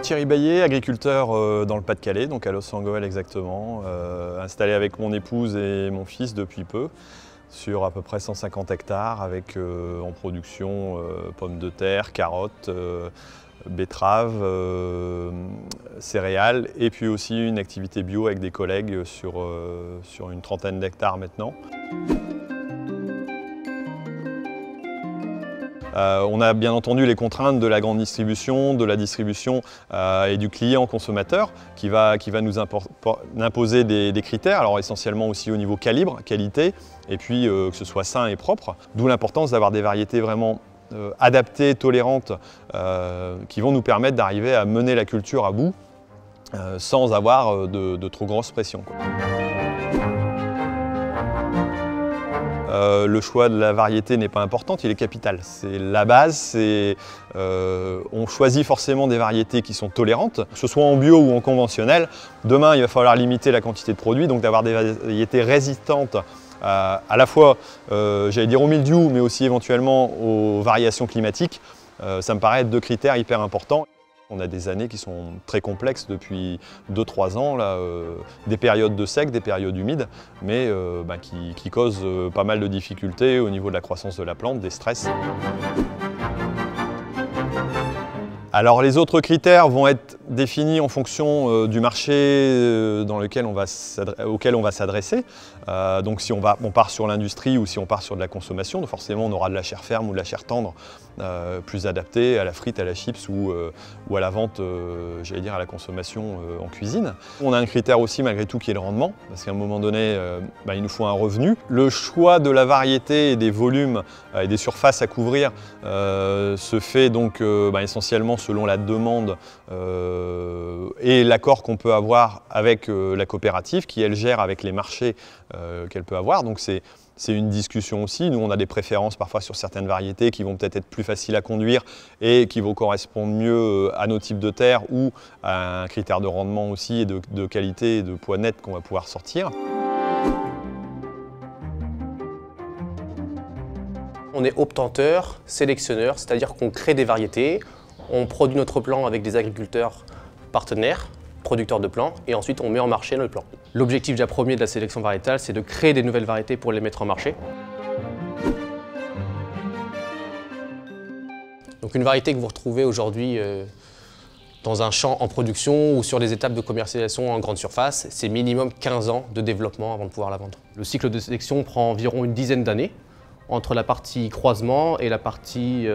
Thierry Baillet, agriculteur dans le Pas-de-Calais, donc à Los-Sangoël exactement, installé avec mon épouse et mon fils depuis peu, sur à peu près 150 hectares, avec en production pommes de terre, carottes, betteraves, céréales, et puis aussi une activité bio avec des collègues sur une trentaine d'hectares maintenant. On a bien entendu les contraintes de la grande distribution, de la distribution et du client consommateur qui va nous imposer des critères, alors essentiellement aussi au niveau calibre, qualité, et puis que ce soit sain et propre. D'où l'importance d'avoir des variétés vraiment adaptées, tolérantes, qui vont nous permettre d'arriver à mener la culture à bout sans avoir de trop grosses pressions, quoi. Le choix de la variété n'est pas important, il est capital. C'est la base, on choisit forcément des variétés qui sont tolérantes, que ce soit en bio ou en conventionnel. Demain, il va falloir limiter la quantité de produits, donc d'avoir des variétés résistantes à la fois, j'allais dire au mildiou, mais aussi éventuellement aux variations climatiques. Ça me paraît être deux critères hyper importants. On a des années qui sont très complexes depuis 2-3 ans, là, des périodes de sec, des périodes humides, mais qui causent pas mal de difficultés au niveau de la croissance de la plante, des stress. Alors les autres critères vont être définis en fonction du marché auquel on va s'adresser. Donc si on part sur l'industrie ou si on part sur de la consommation, donc forcément on aura de la chair ferme ou de la chair tendre plus adaptée à la frite, à la chips ou à la vente, j'allais dire à la consommation en cuisine. On a un critère aussi malgré tout qui est le rendement, parce qu'à un moment donné il nous faut un revenu. Le choix de la variété et des volumes et des surfaces à couvrir se fait donc essentiellement selon la demande et l'accord qu'on peut avoir avec la coopérative qui elle gère avec les marchés qu'elle peut avoir. Donc c'est une discussion aussi. Nous on a des préférences parfois sur certaines variétés qui vont peut-être être plus faciles à conduire et qui vont correspondre mieux à nos types de terre ou à un critère de rendement aussi et de qualité et de poids net qu'on va pouvoir sortir. On est obtenteur, sélectionneur, c'est-à-dire qu'on crée des variétés, on produit notre plan avec des agriculteurs partenaires, producteurs de plants, et ensuite on met en marché notre plan. L'objectif déjà premier de la sélection variétale, c'est de créer des nouvelles variétés pour les mettre en marché. Donc une variété que vous retrouvez aujourd'hui dans un champ en production ou sur des étapes de commercialisation en grande surface, c'est minimum 15 ans de développement avant de pouvoir la vendre. Le cycle de sélection prend environ une dizaine d'années entre la partie croisement et la partie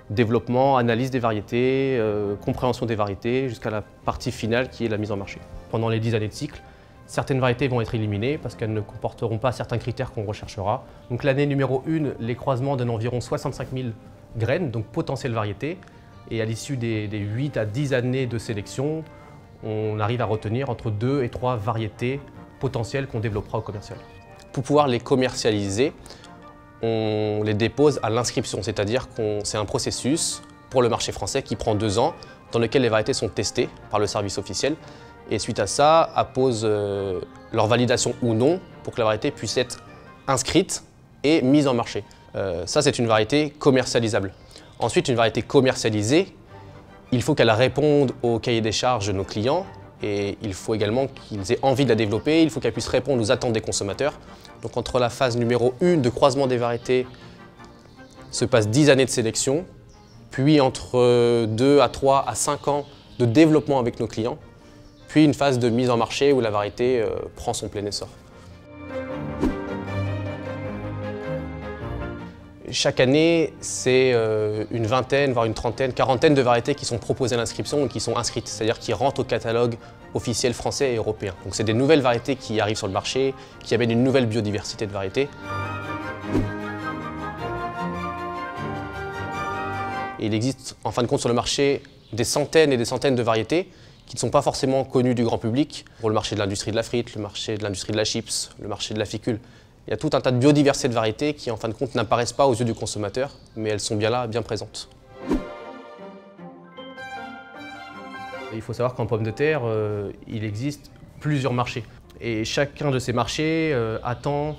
développement, analyse des variétés, compréhension des variétés, jusqu'à la partie finale qui est la mise en marché. Pendant les 10 années de cycle, certaines variétés vont être éliminées parce qu'elles ne comporteront pas certains critères qu'on recherchera. Donc l'année numéro 1, les croisements donnent environ 65 000 graines, donc potentielles variétés. Et à l'issue des 8 à 10 années de sélection, on arrive à retenir entre 2 et 3 variétés potentielles qu'on développera au commercial. Pour pouvoir les commercialiser, on les dépose à l'inscription, c'est-à-dire que c'est un processus pour le marché français qui prend 2 ans, dans lequel les variétés sont testées par le service officiel et suite à ça, appose leur validation ou non pour que la variété puisse être inscrite et mise en marché. Ça, c'est une variété commercialisable. Ensuite, une variété commercialisée, il faut qu'elle réponde au cahier des charges de nos clients et il faut également qu'ils aient envie de la développer, il faut qu'elle puisse répondre aux attentes des consommateurs. Donc entre la phase numéro 1 de croisement des variétés se passe 10 années de sélection, puis entre 2 à 3 à 5 ans de développement avec nos clients, puis une phase de mise en marché où la variété prend son plein essor. Chaque année, c'est une vingtaine, voire une trentaine, quarantaine de variétés qui sont proposées à l'inscription et qui sont inscrites, c'est-à-dire qui rentrent au catalogue officiel français et européen. Donc c'est des nouvelles variétés qui arrivent sur le marché, qui amènent une nouvelle biodiversité de variétés. Et il existe en fin de compte sur le marché des centaines et des centaines de variétés qui ne sont pas forcément connues du grand public. Pour le marché de l'industrie de la frite, le marché de l'industrie de la chips, le marché de la ficule. Il y a tout un tas de biodiversité de variétés qui en fin de compte n'apparaissent pas aux yeux du consommateur, mais elles sont bien là, bien présentes. Il faut savoir qu'en pommes de terre, il existe plusieurs marchés. Et chacun de ces marchés attend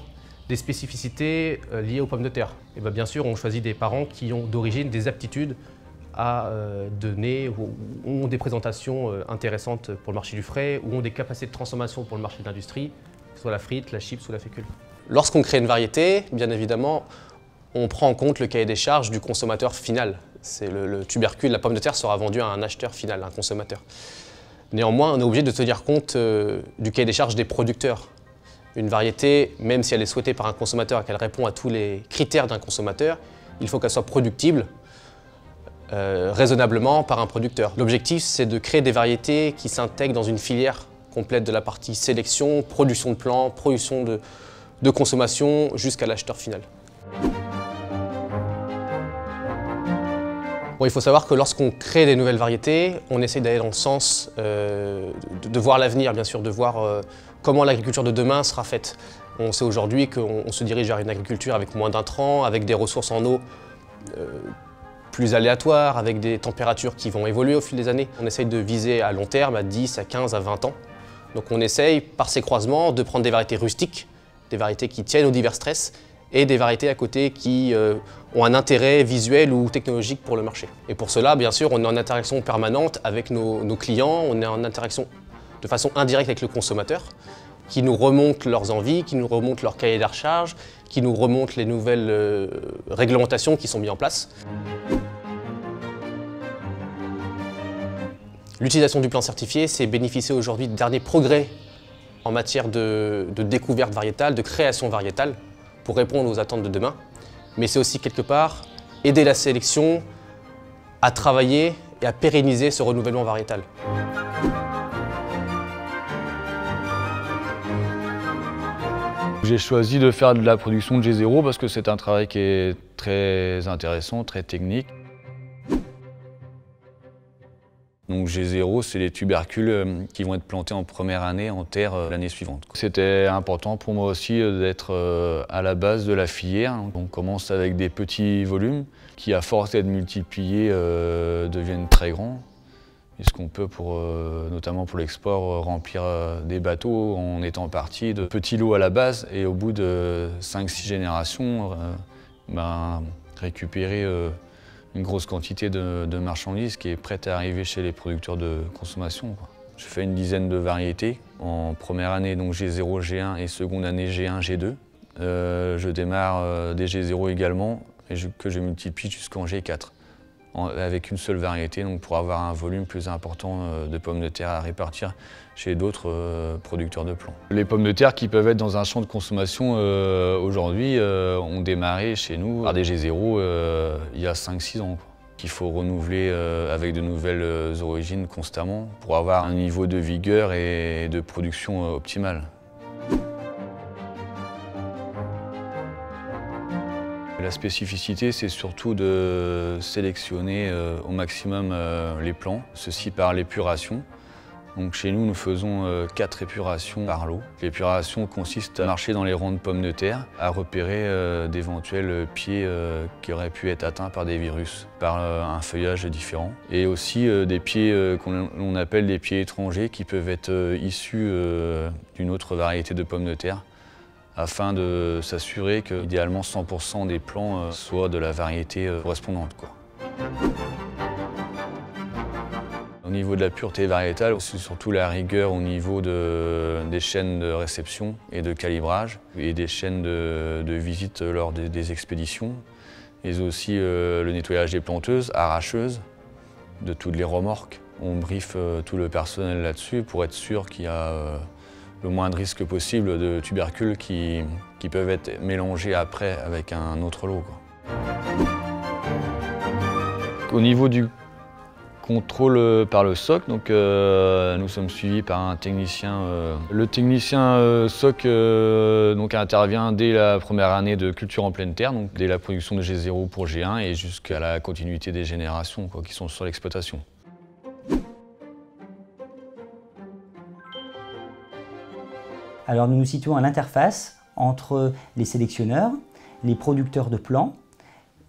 des spécificités liées aux pommes de terre. Et bien sûr, on choisit des parents qui ont d'origine des aptitudes donner ou ont des présentations intéressantes pour le marché du frais ou ont des capacités de transformation pour le marché de l'industrie, que ce soit la frite, la chips ou la fécule. Lorsqu'on crée une variété, bien évidemment, on prend en compte le cahier des charges du consommateur final. C'est le tubercule, la pomme de terre sera vendue à un acheteur final, à un consommateur. Néanmoins, on est obligé de tenir compte du cahier des charges des producteurs. Une variété, même si elle est souhaitée par un consommateur et qu'elle répond à tous les critères d'un consommateur, il faut qu'elle soit productible raisonnablement par un producteur. L'objectif, c'est de créer des variétés qui s'intègrent dans une filière complète de la partie sélection, production de plants, production de consommation jusqu'à l'acheteur final. Bon, il faut savoir que lorsqu'on crée des nouvelles variétés, on essaie d'aller dans le sens de voir l'avenir, bien sûr, de voir comment l'agriculture de demain sera faite. On sait aujourd'hui qu'on se dirige vers une agriculture avec moins d'intrants, avec des ressources en eau plus aléatoires, avec des températures qui vont évoluer au fil des années. On essaye de viser à long terme, à 10, à 15, à 20 ans. Donc on essaye, par ces croisements, de prendre des variétés rustiques, des variétés qui tiennent aux divers stress, et des variétés à côté qui ont un intérêt visuel ou technologique pour le marché. Et pour cela, bien sûr, on est en interaction permanente avec nos clients, on est en interaction de façon indirecte avec le consommateur, qui nous remontent leurs envies, qui nous remontent leur cahier de charges, qui nous remontent les nouvelles réglementations qui sont mises en place. L'utilisation du plan certifié, c'est bénéficier aujourd'hui de derniers progrès en matière de découverte variétale, de création variétale, pour répondre aux attentes de demain. Mais c'est aussi quelque part aider la sélection à travailler et à pérenniser ce renouvellement variétal. J'ai choisi de faire de la production de G0 parce que c'est un travail qui est très intéressant, très technique. Donc G0, c'est les tubercules qui vont être plantés en première année en terre l'année suivante. C'était important pour moi aussi d'être à la base de la filière. On commence avec des petits volumes qui, à force d'être multipliés, deviennent très grands. Puisqu'on peut, notamment pour l'export, remplir des bateaux en étant parti de petits lots à la base et au bout de 5-6 générations, récupérer une grosse quantité de marchandises qui est prête à arriver chez les producteurs de consommation. Je fais une dizaine de variétés. En première année, donc G0, G1 et seconde année, G1, G2. Je démarre des G0 également et que je multiplie jusqu'en G4. Avec une seule variété, donc pour avoir un volume plus important de pommes de terre à répartir chez d'autres producteurs de plants. Les pommes de terre qui peuvent être dans un champ de consommation aujourd'hui ont démarré chez nous par des G0 il y a 5-6 ans. Qu'il faut renouveler avec de nouvelles origines constamment pour avoir un niveau de vigueur et de production optimal. La spécificité, c'est surtout de sélectionner au maximum les plants, ceci par l'épuration. Donc chez nous, nous faisons 4 épurations par lot. L'épuration consiste à marcher dans les rangs de pommes de terre, à repérer d'éventuels pieds qui auraient pu être atteints par des virus, par un feuillage différent. Et aussi des pieds qu'on appelle des pieds étrangers qui peuvent être issus d'une autre variété de pommes de terre, afin de s'assurer que, idéalement, 100% des plants soient de la variété correspondante. Au niveau de la pureté variétale, c'est surtout la rigueur au niveau des chaînes de réception et de calibrage, et des chaînes de visite lors des expéditions, et aussi le nettoyage des planteuses, arracheuses, de toutes les remorques. On briefe tout le personnel là-dessus pour être sûr qu'il y a le moins de risques possible de tubercules qui peuvent être mélangés après avec un autre lot. Au niveau du contrôle par le SOC, donc, nous sommes suivis par un technicien. Le technicien SOC donc, intervient dès la première année de culture en pleine terre, donc dès la production de G0 pour G1 et jusqu'à la continuité des générations qui sont sur l'exploitation. Alors nous nous situons à l'interface entre les sélectionneurs, les producteurs de plants,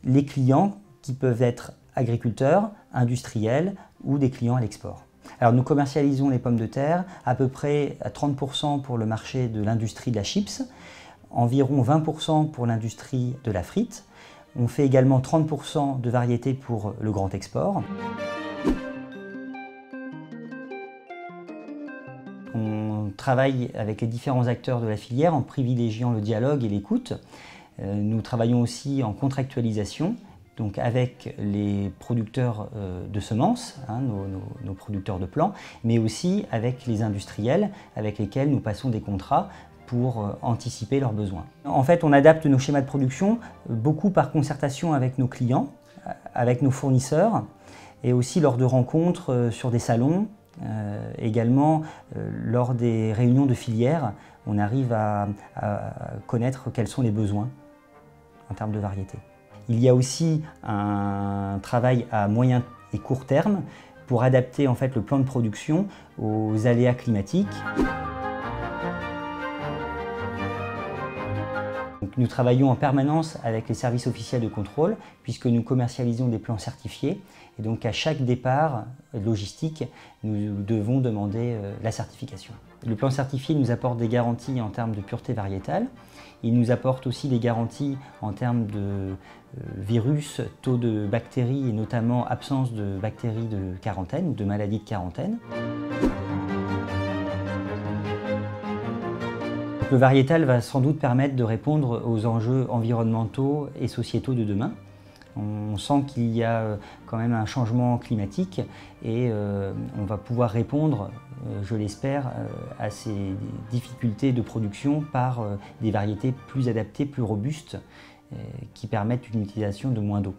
les clients qui peuvent être agriculteurs, industriels ou des clients à l'export. Alors nous commercialisons les pommes de terre à peu près à 30% pour le marché de l'industrie de la chips, environ 20% pour l'industrie de la frite. On fait également 30% de variétés pour le grand export. On travaille avec les différents acteurs de la filière en privilégiant le dialogue et l'écoute. Nous travaillons aussi en contractualisation, donc avec les producteurs de semences, nos producteurs de plants, mais aussi avec les industriels avec lesquels nous passons des contrats pour anticiper leurs besoins. En fait, on adapte nos schémas de production beaucoup par concertation avec nos clients, avec nos fournisseurs, et aussi lors de rencontres sur des salons, également lors des réunions de filière, on arrive à connaître quels sont les besoins en termes de variété. Il y a aussi un travail à moyen et court terme pour adapter en fait le plan de production aux aléas climatiques. Nous travaillons en permanence avec les services officiels de contrôle puisque nous commercialisons des plants certifiés et donc à chaque départ logistique, nous devons demander la certification. Le plan certifié nous apporte des garanties en termes de pureté variétale. Il nous apporte aussi des garanties en termes de virus, taux de bactéries et notamment absence de bactéries de quarantaine ou de maladies de quarantaine. Le variétal va sans doute permettre de répondre aux enjeux environnementaux et sociétaux de demain. On sent qu'il y a quand même un changement climatique et on va pouvoir répondre, je l'espère, à ces difficultés de production par des variétés plus adaptées, plus robustes, qui permettent une utilisation de moins d'eau.